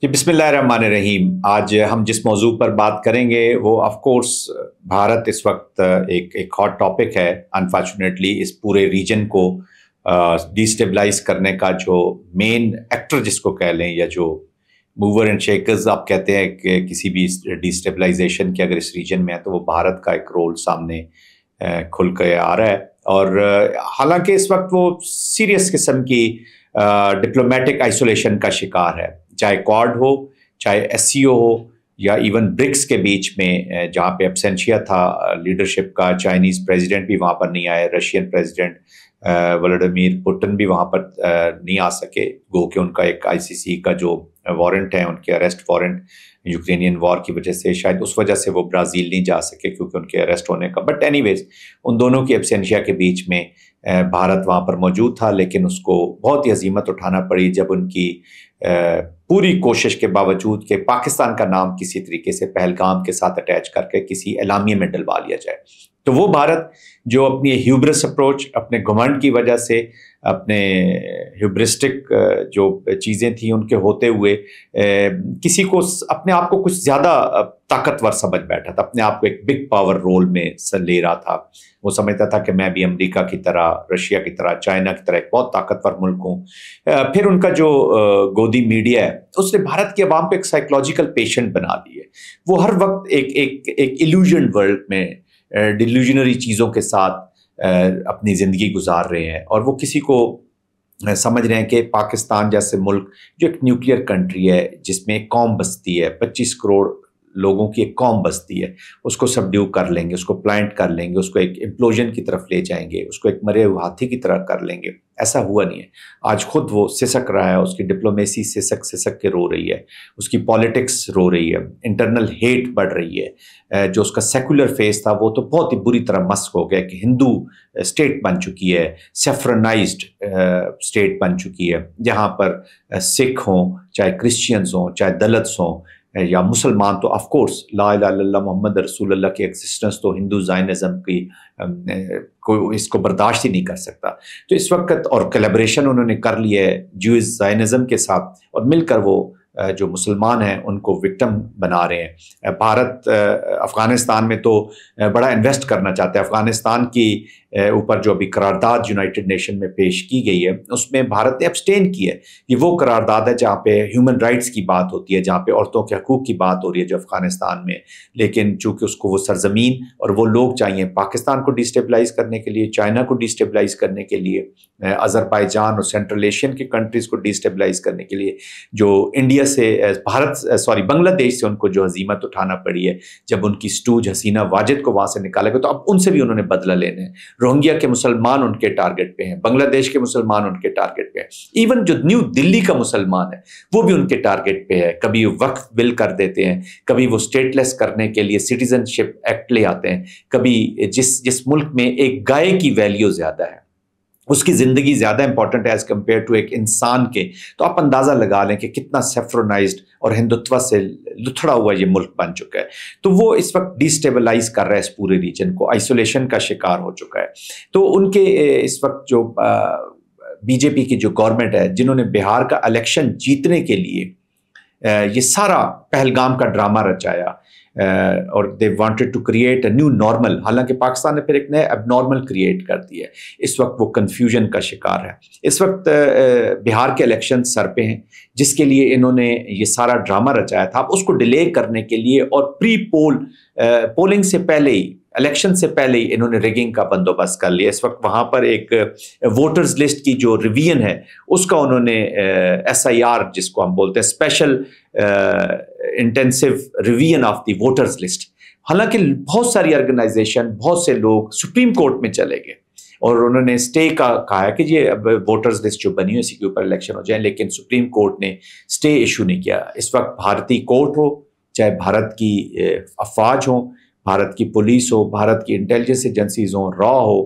جی بسم اللہ الرحمن الرحیم۔ آج ہم جس موضوع پر بات کریں گے وہ آف کورس بھارت اس وقت ایک ہاٹ ٹاپک ہے۔ انفارچونیٹلی اس پورے ریجن کو ڈیسٹیبلائز کرنے کا جو مین ایکٹر جس کو کہہ لیں، یا جو موور اینڈ شیکرز آپ کہتے ہیں کہ کسی بھی ڈیسٹیبلائزیشن کے اگر اس ریجن میں ہے تو وہ بھارت کا ایک رول سامنے کھل کے آ رہا ہے۔ اور حالانکہ اس وقت وہ سیریس قسم کی ڈپلومیٹک آئسولیشن کا شکار ہے، چاہے کوڈ ہو، چاہے ایس سی او ہو، یا ایون برکس کے بیچ میں جہاں پہ ایبسینشیا تھا لیڈرشپ کا۔ چائنیز پریزیڈنٹ بھی وہاں پر نہیں آئے، رشین پریزیڈنٹ ولادیمیر پوٹن بھی وہاں پر نہیں آ سکے، گو کہ ان کا ایک آئی سی سی کا جو وارنٹ ہے، ان کے اریسٹ وارنٹ یوکرینین وار کی وجہ سے، شاید اس وجہ سے وہ برازیل نہیں جا سکے کیونکہ ان کے اریسٹ ہونے کا۔ بٹ اینی ویز ان دونوں کی ایبسینشیا کے بیچ میں بھارت وہاں پر موجود تھا، لیکن اس کو بہت ہی عزیمت اٹھانا پڑی جب ان کی پوری کوشش کے باوجود کہ پاکستان کا نام کسی طریقے سے پہلگام کے ساتھ اٹیچ کر کے کسی اعلامیے میں ڈلوا لیا جائے، تو وہ بھارت جو اپنی ہیوبرس اپروچ، اپنے گھمنڈ کی وجہ سے، اپنے ہیوبرسٹک جو چیزیں تھیں ان کے ہوتے ہوئے کسی کو اپنے آپ کو کچھ زیادہ طاقتور سمجھ بیٹھا تھا، اپنے آپ کو ایک بگ پاور رول میں لے رہا تھا۔ وہ سمجھتا تھا کہ میں بھی امریکہ کی طرح، رشیا کی طرح، چائنا کی طرح ایک بہت طاقتور ملک ہوں۔ پھر ان کا جو گودی میڈیا ہے اس نے بھارت کے عوام کو ایک سائیکولوجیکل پیشنٹ بنا دی ہے۔ وہ ہر وقت ایک ایلیوژن ورلڈ میں ڈیلیوژنری چیزوں کے ساتھ اپنی زندگی گزار رہے ہیں، اور وہ کسی کو سمجھ رہے ہیں کہ پاکستان جیسے ملک جو ایک نیوکلیئر کنٹری ہے، جس میں ایک قوم بستی ہے، 25 کروڑ لوگوں کی ایک قوم بستی ہے، اس کو سبڈیو کر لیں گے، اس کو پلانٹ کر لیں گے، اس کو ایک امپلوژن کی طرف لے جائیں گے، اس کو ایک مرے ہوئے ہاتھی کی طرح کر لیں گے۔ ایسا ہوا نہیں ہے۔ آج خود وہ سسک رہا ہے، اس کی ڈپلومیسی سسک کے رو رہی ہے، اس کی پالیٹکس رو رہی ہے، انٹرنل ہیٹ بڑھ رہی ہے۔ جو اس کا سیکولر فیس تھا وہ تو بہت ہی بری طرح مسک ہو گیا کہ ہندو اسٹیٹ بن چکی ہے، سیفرنائزڈ اسٹیٹ بن چکی ہے، جہاں پر سکھ ہوں، چاہے کرسچینز ہوں، چاہے دلتس ہوں یا مسلمان، تو آف کورس لا الہ الا اللہ محمد رسول اللہ کی ایگزسٹنس تو ہندو زائنزم کی کوئی اس کو برداشت ہی نہیں کر سکتا۔ تو اس وقت اور کولیبریشن انہوں نے کر لی ہے جوئز زائنزم کے ساتھ، اور مل کر وہ جو مسلمان ہیں ان کو وکٹم بنا رہے ہیں۔ بھارت افغانستان میں تو بڑا انویسٹ کرنا چاہتا ہے۔ افغانستان کی اوپر جو ابھی قرارداد یونائٹڈ نیشن میں پیش کی گئی ہے اس میں بھارت نے ابسٹین کی ہے۔ یہ وہ قرارداد ہے جہاں پہ ہیومن رائٹس کی بات ہوتی ہے، جہاں پہ عورتوں کے حقوق کی بات ہو رہی ہے جو افغانستان میں، لیکن چونکہ اس کو وہ سرزمین اور وہ لوگ چاہیے پاکستان کو ڈیسٹیبلائز کرنے کے لیے، چائنا کو ڈیسٹیبلائز کرنے کے لیے، آذربائیجان اور سینٹرل ایشین کی کنٹریز کو ڈیسٹیبلائز کرنے کے لیے، جو انڈیا سے بنگلہ دیش سے ان کو جو ہزیمت اٹھانا پڑی ہے جب ان کی سٹوج حسینہ واجد کو وہاں سے نکالا گیا، تو اب ان سے بھی انہوں نے بدلہ لینا ہے۔ روہنگیا کے مسلمان ان کے ٹارگٹ پہ ہیں، بنگلہ دیش کے مسلمان ان کے ٹارگٹ پہ ہیں، ایون جو نیو دلی کا مسلمان ہے وہ بھی ان کے ٹارگٹ پہ ہے۔ کبھی وقف بل کر دیتے ہیں، کبھی وہ اسٹیٹ لیس کرنے کے لیے سٹیزن شپ ایکٹ لے آتے ہیں، کبھی جس ملک میں ایک گائے کی ویلیو زیادہ ہے، اس کی زندگی زیادہ امپورٹنٹ ہے ایز کمپیئر ٹو ایک انسان کے، تو آپ اندازہ لگا لیں کہ کتنا سیفرونائزڈ اور ہندوتوا سے لتھڑا ہوا یہ ملک بن چکا ہے۔ تو وہ اس وقت ڈیسٹیبلائز کر رہا ہے اس پورے ریجن کو، آئسولیشن کا شکار ہو چکا ہے۔ تو ان کے اس وقت جو بی جے پی کی جو گورنمنٹ ہے، جنہوں نے بہار کا الیکشن جیتنے کے لیے یہ سارا پہلگام کا ڈرامہ رچایا، اور they wanted to create a new normal، حالانکہ پاکستان نے پھر ایک نئے اب نارمل کریٹ کر دی ہے۔ اس وقت وہ کنفیوژن کا شکار ہے۔ اس وقت بہار کے الیکشن سر پہ ہیں، جس کے لیے انہوں نے یہ سارا ڈرامہ رچایا تھا۔ اب اس کو ڈیلے کرنے کے لیے اور پری پولنگ سے پہلے ہی، الیکشن سے پہلے ہی انہوں نے ریگنگ کا بندوبست کر لیا۔ اس وقت وہاں پر ایک ووٹرز لسٹ کی جو ریویژن ہے اس کا انہوں نے ایس آئی آر جس کو ہم بولتے ہیں special intensive revision of the voters list, حالانکہ بہت ساری آرگنائزیشن، بہت سے لوگ سپریم کورٹ میں چلے گئے اور انہوں نے اسٹے کا کہا ہے کہ یہ اب ووٹرز لسٹ جو بنی ہے اسی کے اوپر الیکشن ہو جائیں، لیکن سپریم کورٹ نے اسٹے ایشو نہیں کیا۔ اس وقت بھارتی کورٹ ہو، چاہے بھارت کی افواج ہوں، بھارت کی پولیس ہو، بھارت کی انٹیلیجنس ایجنسیز ہوں، را ہو،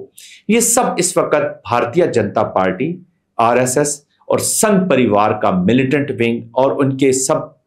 یہ سب اس وقت Bharatiya Janata party, R S S اور سنگھ پریوار کا ملیٹنٹ ونگ اور ان کے سب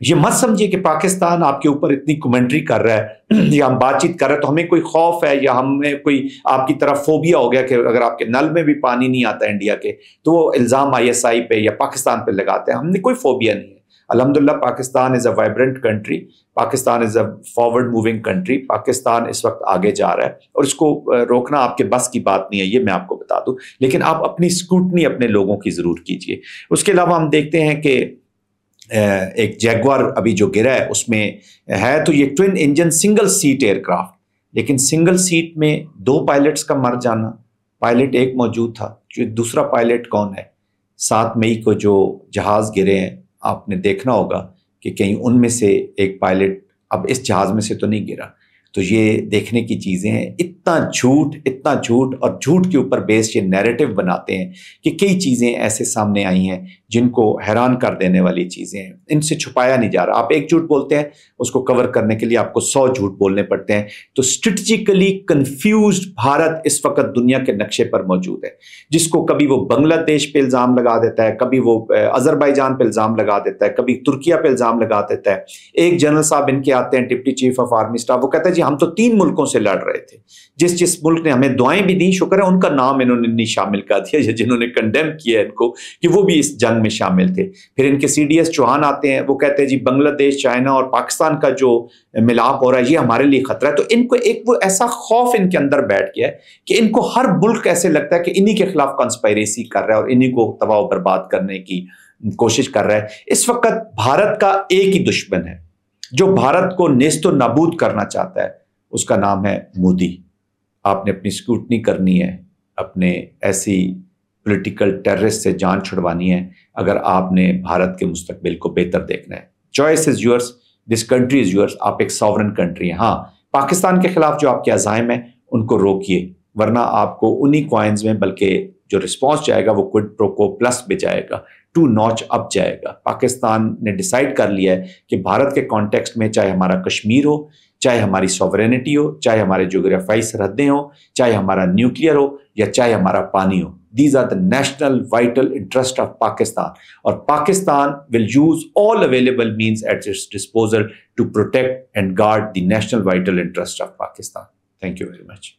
یہ مت سمجھیے کہ پاکستان آپ کے اوپر اتنی کمنٹری کر رہا ہے یا ہم بات چیت کر رہے ہیں تو ہمیں کوئی خوف ہے یا ہمیں کوئی آپ کی طرف فوبیا ہو گیا کہ اگر آپ کے نل میں بھی پانی نہیں آتا انڈیا کے تو وہ الزام ISI پہ یا پاکستان پہ لگاتے ہیں. ہم نے کوئی فوبیا نہیں ہے. الحمدللہ پاکستان از اے وائبرنٹ کنٹری, پاکستان از اے فارورڈ موونگ کنٹری. پاکستان اس وقت آگے جا رہا ہے اور اس کو روکنا آپ کے بس کی بات نہیں ہے, یہ میں آپ کو بتا دوں. لیکن آپ اپنی اسکروٹنی اپنے لوگوں کی ضرور کیجیے. اس کے علاوہ ہم دیکھتے ہیں کہ ایک جیگوار ابھی جو گرا ہے اس میں ہے تو یہ ٹوین انجن سنگل سیٹ ایئر کرافٹ, لیکن سنگل سیٹ میں 2 پائلٹس کا مر جانا. پائلٹ ایک موجود تھا, جو دوسرا پائلٹ کون ہے؟ 7 مئی کو جو جہاز گرے ہیں آپ نے دیکھنا ہوگا کہ کہیں ان میں سے ایک پائلٹ اب اس جہاز میں سے تو نہیں گرا. تو یہ دیکھنے کی چیزیں ہیں. اتنا جھوٹ اور جھوٹ کے اوپر بیس یہ نیریٹو بناتے ہیں کہ کئی چیزیں ایسے سامنے آئی ہیں جن کو حیران کر دینے والی چیزیں ہیں. ان سے چھپایا نہیں جا رہا. آپ ایک جھوٹ بولتے ہیں, اس کو کور کرنے کے لیے آپ کو 100 جھوٹ بولنے پڑتے ہیں. تو اسٹریٹجیکلی کنفیوزڈ بھارت اس وقت دنیا کے نقشے پر موجود ہے, جس کو کبھی وہ بنگلہ دیش پہ الزام لگا دیتا ہے, کبھی وہ آذربائیجان پہ الزام لگا دیتا ہے, کبھی ترکیہ پہ الزام لگا دیتا ہے. ایک جنرل صاحب ان کے آتے ہیں, deputy chief of army staff, وہ کہتا ہے جی ہم تو 3 ملکوں سے لڑ رہے تھے. جس ملک نے ہمیں دعائیں بھی دیں, شکر ہے ان کا نام انہوں نے نہیں شامل کر دیا, جنہوں نے کنڈیم کیا ان کو کہ وہ بھی اس جنگ میں شامل تھے. پھر ان کے CDS چوہان آتے ہیں, وہ کہتے ہیں جی بنگلہ دیش, چائنا اور پاکستان کا جو ملاپ ہو رہا ہے یہ ہمارے لیے خطرہ ہے. تو ان کو ایک وہ ایسا خوف ان کے اندر بیٹھ گیا ہے کہ ان کو ہر ملک ایسے لگتا ہے کہ انہی کے خلاف کنسپائریسی کر رہا ہے اور انہی کو تباہ و برباد کرنے کی کوشش کر رہا ہے. اس وقت بھارت کا ایک ہی دشمن ہے جو بھارت کو نیست و نابود کرنا چاہتا ہے, اس کا نام ہے مودی. آپ نے اپنی اسکروٹنی کرنی ہے, اپنے ایسی پولیٹیکل ٹیررسٹ سے جان چھڑوانی ہے اگر آپ نے بھارت کے مستقبل کو بہتر دیکھنا ہے. Choice is yours, this country is yours. آپ ایک ساورن کنٹری ہیں. ہاں, پاکستان کے خلاف جو آپ کے عزائم ہیں ان کو روکیے, ورنہ آپ کو انہی کوائنز میں بلکہ جو رسپانس جائے گا وہ کوئڈ پرو کو پلس پہ جائے گا, 2 نوچ اپ جائے گا. پاکستان نے ڈیسائیڈ کر لیا ہے کہ بھارت کے کانٹیکسٹ میں چاہے ہمارا کشمیر ہو, چاہے ہماری سوورینٹی ہو, چاہے ہمارے جغرافیائی سرحدیں ہوں, چاہے ہمارا نیوکلیئر ہو یا چاہے ہمارا پانی ہو, these are the national vital interest of Pakistan. اور Pakistan will use all available means at its disposal to protect and guard the national vital interest of Pakistan. Thank you very much.